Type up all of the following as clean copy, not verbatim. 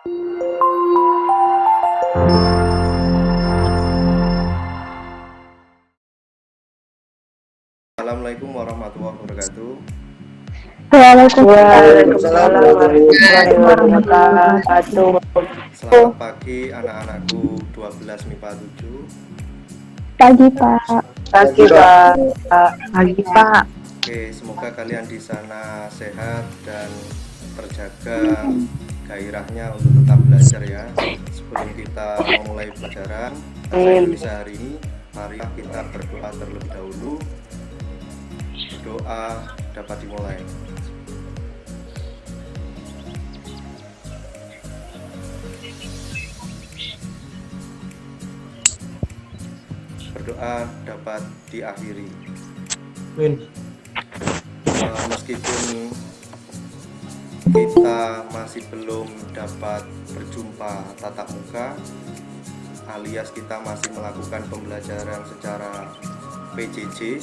Assalamualaikum warahmatullahi wabarakatuh. Waalaikumsalam warahmatullahi wabarakatuh. Selamat pagi anak-anakku 12 MIPA 7. Pagi, Pak. Pagi, Pak. Pagi, Pak. Oke, semoga kalian di sana sehat dan terjaga gairahnya untuk tetap belajar ya. Sebelum kita memulai pelajaran bahasa Indonesia hari ini, mari kita berdoa terlebih dahulu. Doa dapat dimulai. Berdoa dapat diakhiri. Meskipun kita masih belum dapat berjumpa tatap muka, alias kita masih melakukan pembelajaran secara PJJ,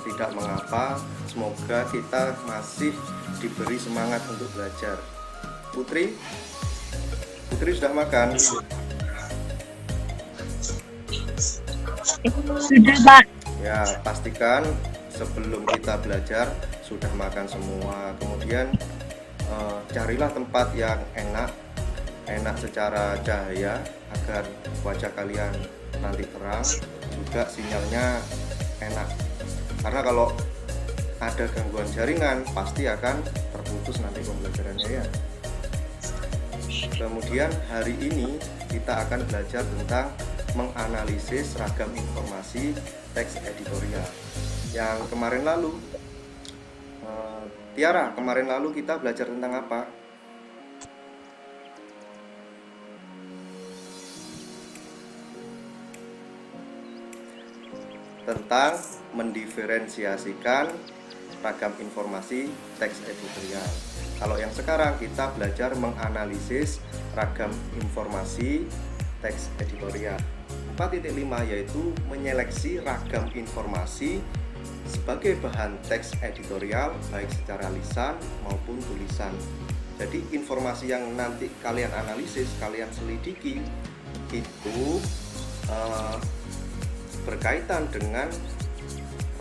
tidak mengapa. Semoga kita masih diberi semangat untuk belajar. Putri sudah makan? Sudah, Pak. Ya, pastikan sebelum kita belajar sudah makan semua. Kemudian carilah tempat yang enak secara cahaya agar wajah kalian nanti terang, juga sinyalnya enak. Karena kalau ada gangguan jaringan pasti akan terputus nanti pembelajarannya ya. Kemudian hari ini kita akan belajar tentang menganalisis ragam informasi teks editorial. Yang kemarin lalu, Tiara, kemarin lalu kita belajar tentang apa? Tentang mendiferensiasikan ragam informasi teks editorial. Kalau yang sekarang kita belajar menganalisis ragam informasi teks editorial. 4.5 yaitu menyeleksi ragam informasi sebagai bahan teks editorial baik secara lisan maupun tulisan. Jadi informasi yang nanti kalian analisis, kalian selidiki itu berkaitan dengan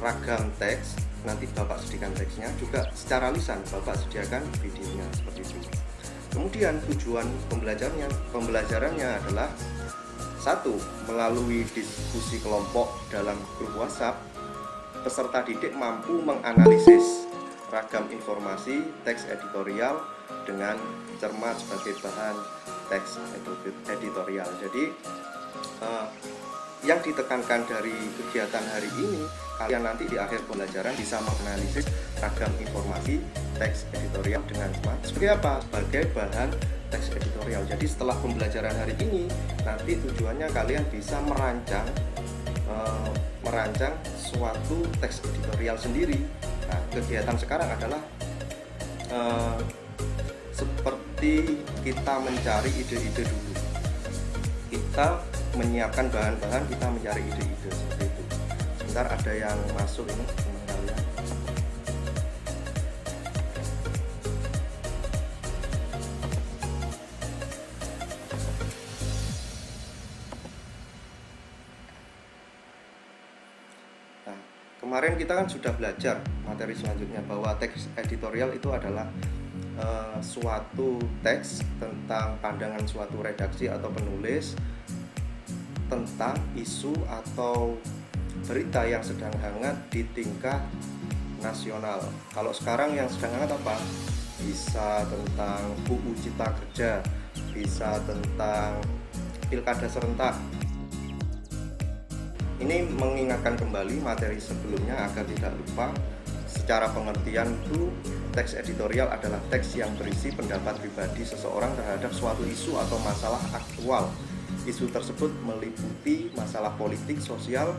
ragam teks. Nanti Bapak sediakan teksnya, juga secara lisan Bapak sediakan videonya seperti itu. Kemudian tujuan pembelajarannya adalah satu, melalui diskusi kelompok dalam grup WhatsApp, peserta didik mampu menganalisis ragam informasi teks editorial dengan cermat sebagai bahan teks editorial. Jadi yang ditekankan dari kegiatan hari ini, kalian nanti di akhir pembelajaran bisa menganalisis ragam informasi teks editorial dengan cermat sebagai apa? Sebagai bahan teks editorial. Jadi setelah pembelajaran hari ini, nanti tujuannya kalian bisa merancang suatu teks editorial sendiri. Nah, kegiatan sekarang adalah seperti kita mencari ide-ide dulu. Kita menyiapkan bahan-bahan, kita mencari ide-ide seperti itu. Sebentar, ada yang masuk ini teman kalian. Nah, kemarin kita kan sudah belajar materi selanjutnya bahwa teks editorial itu adalah suatu teks tentang pandangan suatu redaksi atau penulis tentang isu atau berita yang sedang hangat di tingkat nasional. Kalau sekarang yang sedang hangat apa? Bisa tentang UU Cipta Kerja, bisa tentang pilkada serentak. Ini mengingatkan kembali materi sebelumnya agar tidak lupa. Secara pengertian itu, teks editorial adalah teks yang berisi pendapat pribadi seseorang terhadap suatu isu atau masalah aktual. Isu tersebut meliputi masalah politik, sosial,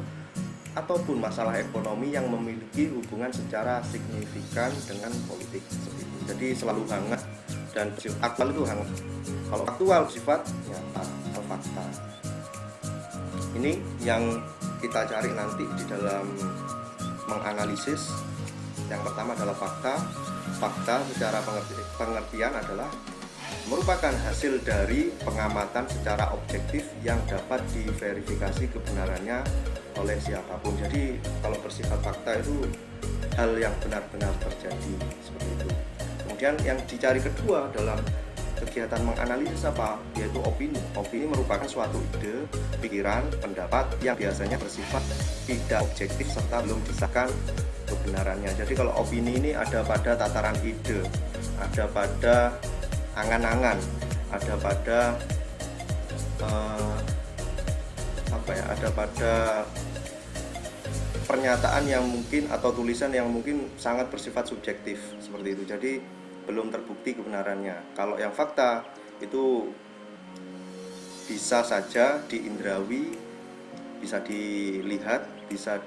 ataupun masalah ekonomi yang memiliki hubungan secara signifikan dengan politik. Jadi selalu hangat dan aktual itu hangat. Kalau aktual sifat nyata atau fakta. Ini yang kita cari nanti di dalam menganalisis. Yang pertama adalah fakta. Fakta secara pengertian adalah merupakan hasil dari pengamatan secara objektif yang dapat diverifikasi kebenarannya oleh siapapun. Jadi kalau bersifat fakta itu hal yang benar-benar terjadi, seperti itu. Kemudian yang dicari kedua dalam kegiatan menganalisis apa? Yaitu opini. Opini merupakan suatu ide, pikiran, pendapat yang biasanya bersifat tidak objektif serta belum disahkan kebenarannya. Jadi kalau opini ini ada pada tataran ide, ada pada angan-angan, ada pada ada pada pernyataan yang mungkin atau tulisan yang mungkin sangat bersifat subjektif, seperti itu. Jadi belum terbukti kebenarannya. Kalau yang fakta itu bisa saja diindrawi, bisa dilihat, bisa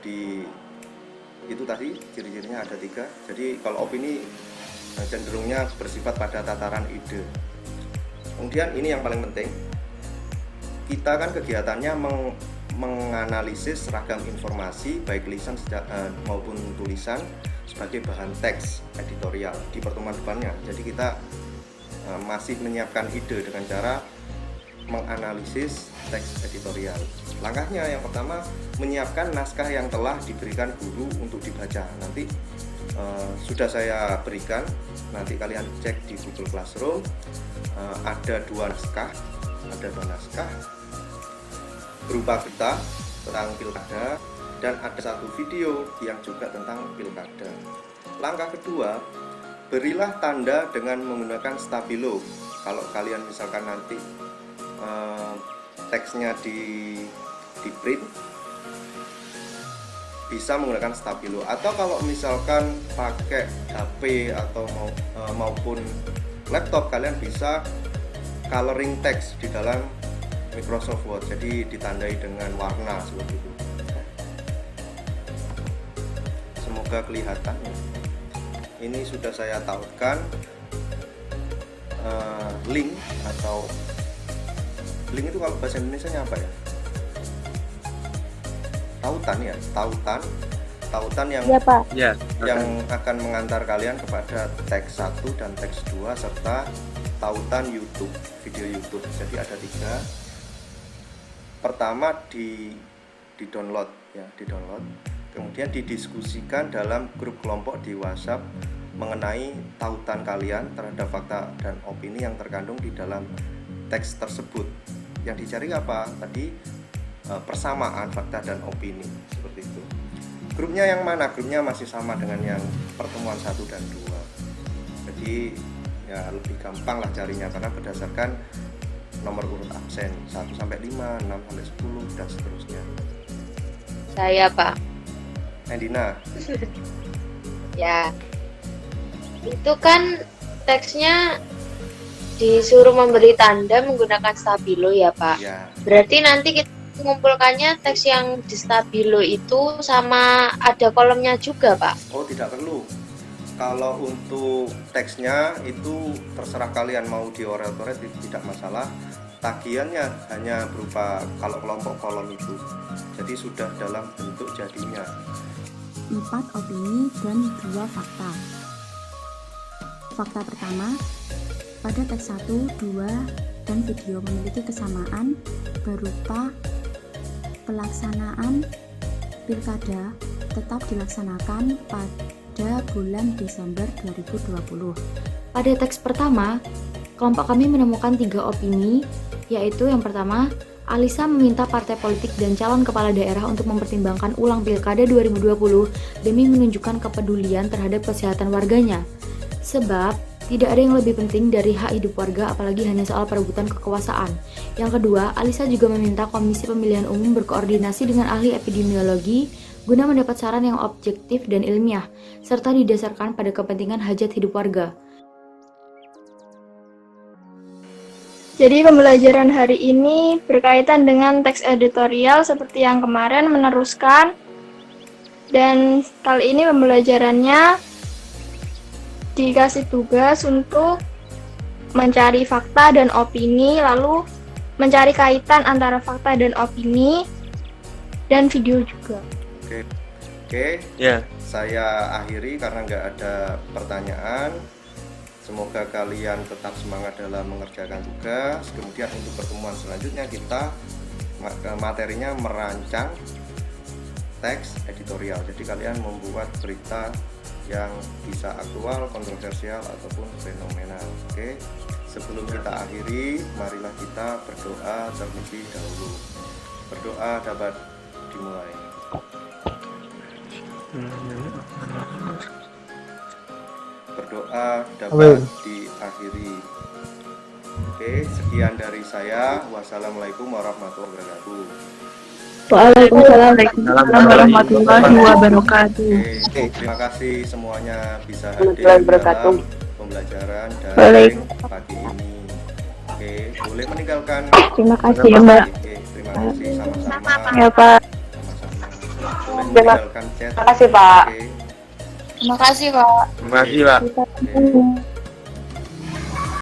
itu tadi ciri-cirinya ada 3. Jadi kalau opini cenderungnya bersifat pada tataran ide. Kemudian ini yang paling penting, kita kan kegiatannya menganalisis ragam informasi baik lisan maupun tulisan sebagai bahan teks editorial di pertemuan depannya. Jadi kita masih menyiapkan ide dengan cara menganalisis teks editorial. Langkahnya yang pertama, menyiapkan naskah yang telah diberikan guru untuk dibaca. Nanti sudah saya berikan, nanti kalian cek di Google Classroom. Ada 2 naskah berupa berita tentang pilkada dan ada 1 video yang juga tentang pilkada. Langkah kedua, berilah tanda dengan menggunakan stabilo. Kalau kalian misalkan nanti teksnya di print, bisa menggunakan stabilo, atau kalau misalkan pakai HP atau maupun laptop, kalian bisa coloring text di dalam Microsoft Word, jadi ditandai dengan warna seperti itu. Semoga kelihatan. Ini sudah saya tautkan link, atau link itu kalau bahasa Indonesianya apa ya? Tautan yang Ya, Pak. yang akan mengantar kalian kepada teks 1 dan teks 2 serta tautan YouTube, video YouTube. Jadi ada 3. Pertama di download ya, kemudian didiskusikan dalam grup kelompok di WhatsApp mengenai tautan kalian terhadap fakta dan opini yang terkandung di dalam teks tersebut. Yang dicari apa? Tadi persamaan fakta dan opini, seperti itu. Grupnya yang mana? Grupnya masih sama dengan yang pertemuan 1 dan 2. Jadi ya lebih gampang lah carinya karena berdasarkan nomor urut absen 1 sampai 5, 6 sampai 10 dan seterusnya. Saya, Pak. Endina. Ya. Itu kan teksnya disuruh memberi tanda menggunakan stabilo ya, Pak. Ya. Berarti nanti kita mengumpulkannya teks yang di stabilo itu sama ada kolomnya juga, Pak. Oh, tidak perlu. Kalau untuk teksnya itu terserah kalian mau dioret-oret, tidak masalah. Tagihannya hanya berupa kalau kelompok kolom itu. Jadi sudah dalam bentuk jadinya. 4 opini dan 2 fakta. Fakta pertama, pada teks 1, 2, dan video memiliki kesamaan berupa pelaksanaan pilkada tetap dilaksanakan pada bulan Desember 2020. Pada teks pertama, kelompok kami menemukan 3 opini, yaitu yang pertama, Alisa meminta partai politik dan calon kepala daerah untuk mempertimbangkan ulang pilkada 2020 demi menunjukkan kepedulian terhadap kesehatan warganya. Sebab, tidak ada yang lebih penting dari hak hidup warga apalagi hanya soal perebutan kekuasaan. Yang kedua, Alisa juga meminta Komisi Pemilihan Umum berkoordinasi dengan ahli epidemiologi guna mendapat saran yang objektif dan ilmiah, serta didasarkan pada kepentingan hajat hidup warga. Jadi pembelajaran hari ini berkaitan dengan teks editorial seperti yang kemarin meneruskan. Dan kali ini pembelajarannya dikasih tugas untuk mencari fakta dan opini, lalu mencari kaitan antara fakta dan opini, dan video juga. Oke. Ya. Saya akhiri karena nggak ada pertanyaan. Semoga kalian tetap semangat dalam mengerjakan tugas. Kemudian untuk pertemuan selanjutnya kita materinya merancang teks editorial. Jadi kalian membuat berita yang bisa aktual, kontroversial ataupun fenomenal. Oke. Sebelum kita akhiri, marilah kita berdoa terlebih dahulu. Berdoa dapat dimulai. Berdoa dapat diakhiri. Oke, sekian dari saya. Wassalamualaikum warahmatullahi wabarakatuh. Waalaikumsalam warahmatullahi wabarakatuh. Oke, terima kasih semuanya bisa Warahmatullahi hadir wabarakatuh. dalam pembelajaran daring pagi ini. Oke, boleh meninggalkan. Terima kasih ya Mbak. Oke, terima kasih sama-sama. Ya Pak. Sama-sama. Boleh meninggalkan chat. Terima kasih Pak. Oke. Terima kasih, Pak. Terima kasih, Pak. Oke.